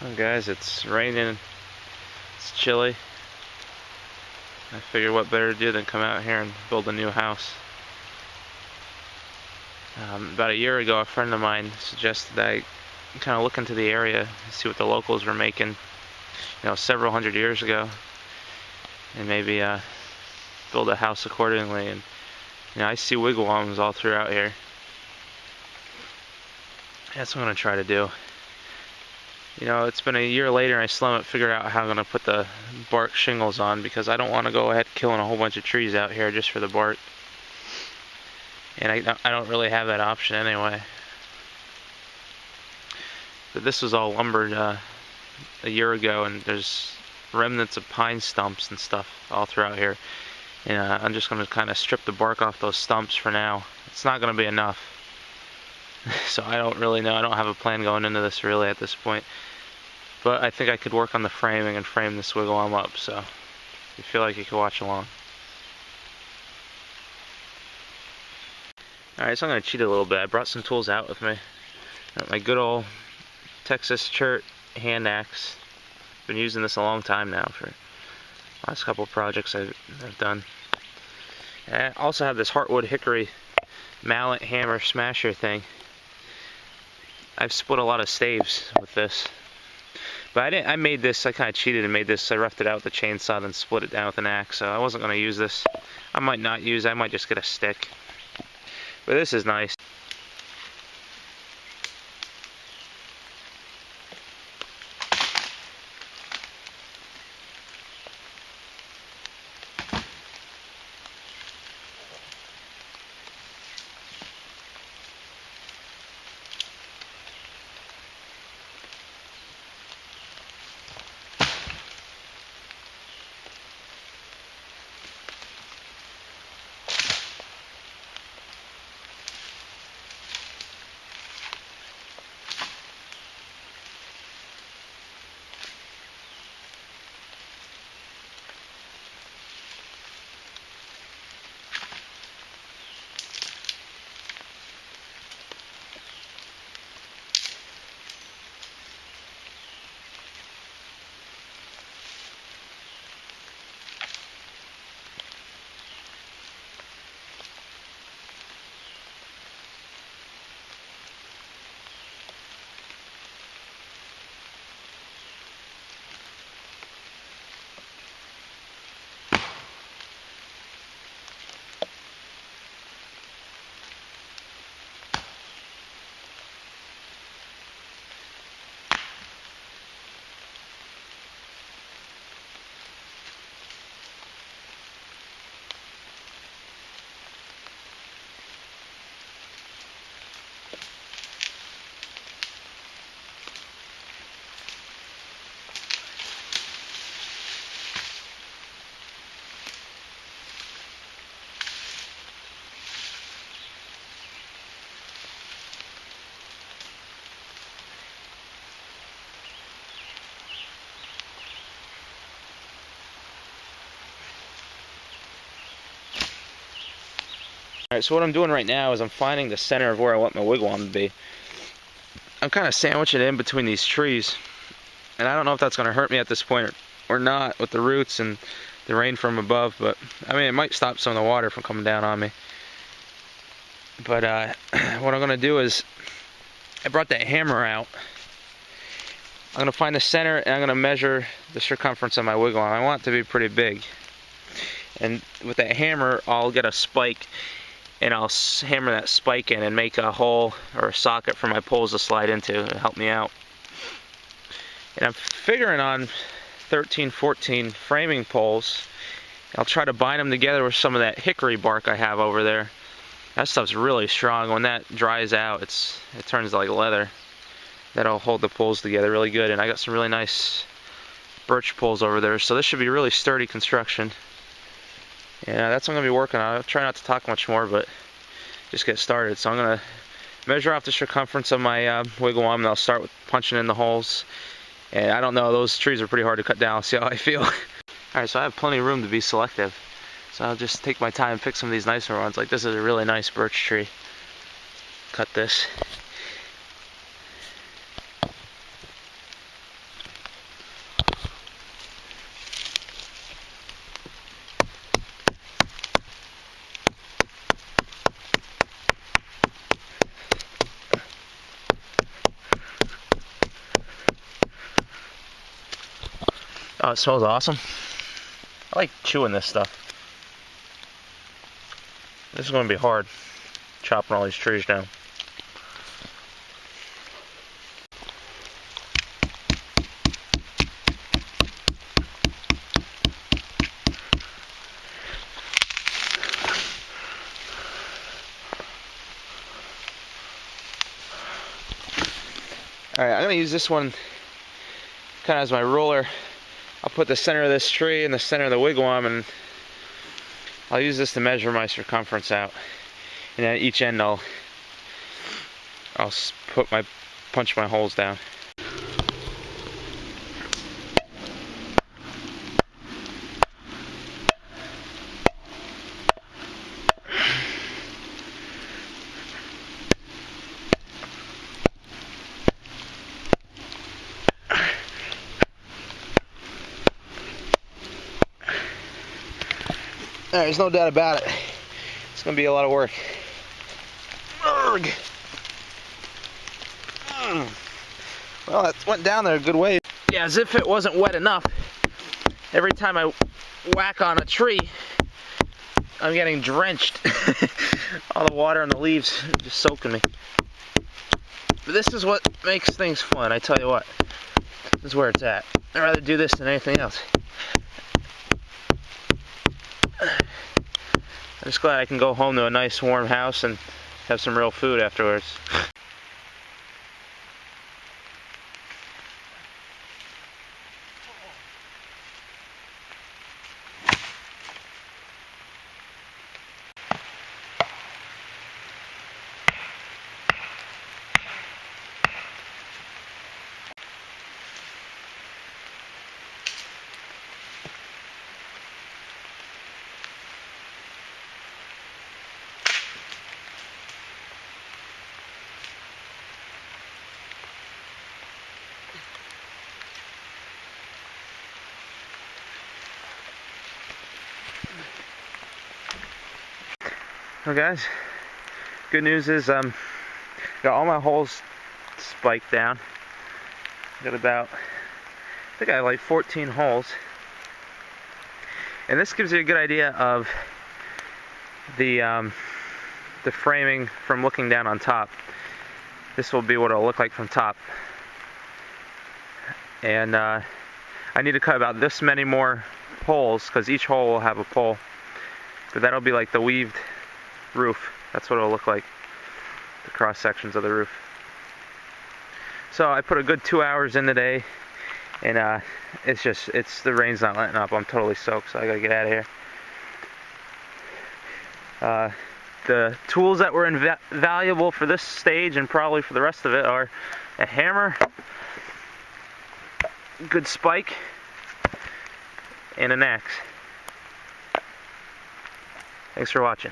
Well guys, it's raining, it's chilly. I figured what better to do than come out here and build a new house. About a year ago, a friend of mine suggested that I kind of look into the area and see what the locals were making, several hundred years ago, and maybe build a house accordingly. And I see wigwams all throughout here. That's what I'm gonna try to do. It's been a year later and I still haven't figured out how I'm gonna put the bark shingles on, because I don't want to go ahead killing a whole bunch of trees out here just for the bark. And I don't really have that option anyway. But this was all lumbered a year ago, and there's remnants of pine stumps and stuff all throughout here. And I'm just going to kind of strip the bark off those stumps for now. It's not going to be enough. So I don't really know. I don't have a plan going into this really at this point. But I think I could work on the framing and frame this wigwam up. So if you feel like you could watch along. Alright, so I'm going to cheat a little bit. I brought some tools out with me. My good old Texas chert hand axe. Been using this a long time now for the last couple of projects I've done. And I also have this heartwood hickory mallet hammer smasher thing. I've split a lot of staves with this. But I made this, I kind of cheated and made this. I roughed it out with the chainsaw and split it down with an axe. So I wasn't going to use this. I might not use it. I might just get a stick. But this is nice. Alright, so what I'm doing right now is I'm finding the center of where I want my wigwam to be. I'm kind of sandwiching it in between these trees, and I don't know if that's going to hurt me at this point or not with the roots and the rain from above, but I mean, it might stop some of the water from coming down on me. But what I'm going to do is, I brought that hammer out. I'm going to find the center and I'm going to measure the circumference of my wigwam. I want it to be pretty big. And with that hammer, I'll get a spike and I'll hammer that spike in and make a hole or a socket for my poles to slide into to help me out. And I'm figuring on 13, 14 framing poles. I'll try to bind them together with some of that hickory bark I have over there. That stuff's really strong. When that dries out, it turns like leather. That'll hold the poles together really good. And I got some really nice birch poles over there, so this should be really sturdy construction. Yeah, that's what I'm going to be working on. I'll try not to talk much more, but just get started. So I'm going to measure off the circumference of my wigwam, and I'll start with punching in the holes. And I don't know, those trees are pretty hard to cut down. See how I feel? Alright, so I have plenty of room to be selective. So I'll just take my time and pick some of these nicer ones. Like this is a really nice birch tree. Cut this. Oh, it smells awesome. I like chewing this stuff. This is going to be hard, chopping all these trees down. Alright, I'm going to use this one kind of as my ruler. I'll put the center of this tree in the center of the wigwam, and I'll use this to measure my circumference out. And at each end I'll punch my holes down. There's no doubt about it. It's going to be a lot of work. Urgh. Well, that went down there a good way. Yeah, as if it wasn't wet enough. Every time I whack on a tree, I'm getting drenched. All the water and the leaves are just soaking me. But this is what makes things fun, I tell you what. This is where it's at. I'd rather do this than anything else. I'm just glad I can go home to a nice warm house and have some real food afterwards. Well guys, good news is got all my holes spiked down. Got about, I think I have like 14 holes. And this gives you a good idea of the framing from looking down on top. This will be what it'll look like from top. And I need to cut about this many more holes because each hole will have a pole. But that'll be like the weaved roof. That's what it'll look like, the cross sections of the roof. So I put a good 2 hours in today, and the rain's not letting up. I'm totally soaked, so I gotta get out of here. The tools that were invaluable for this stage and probably for the rest of it are a hammer, good spike, and an axe. Thanks for watching.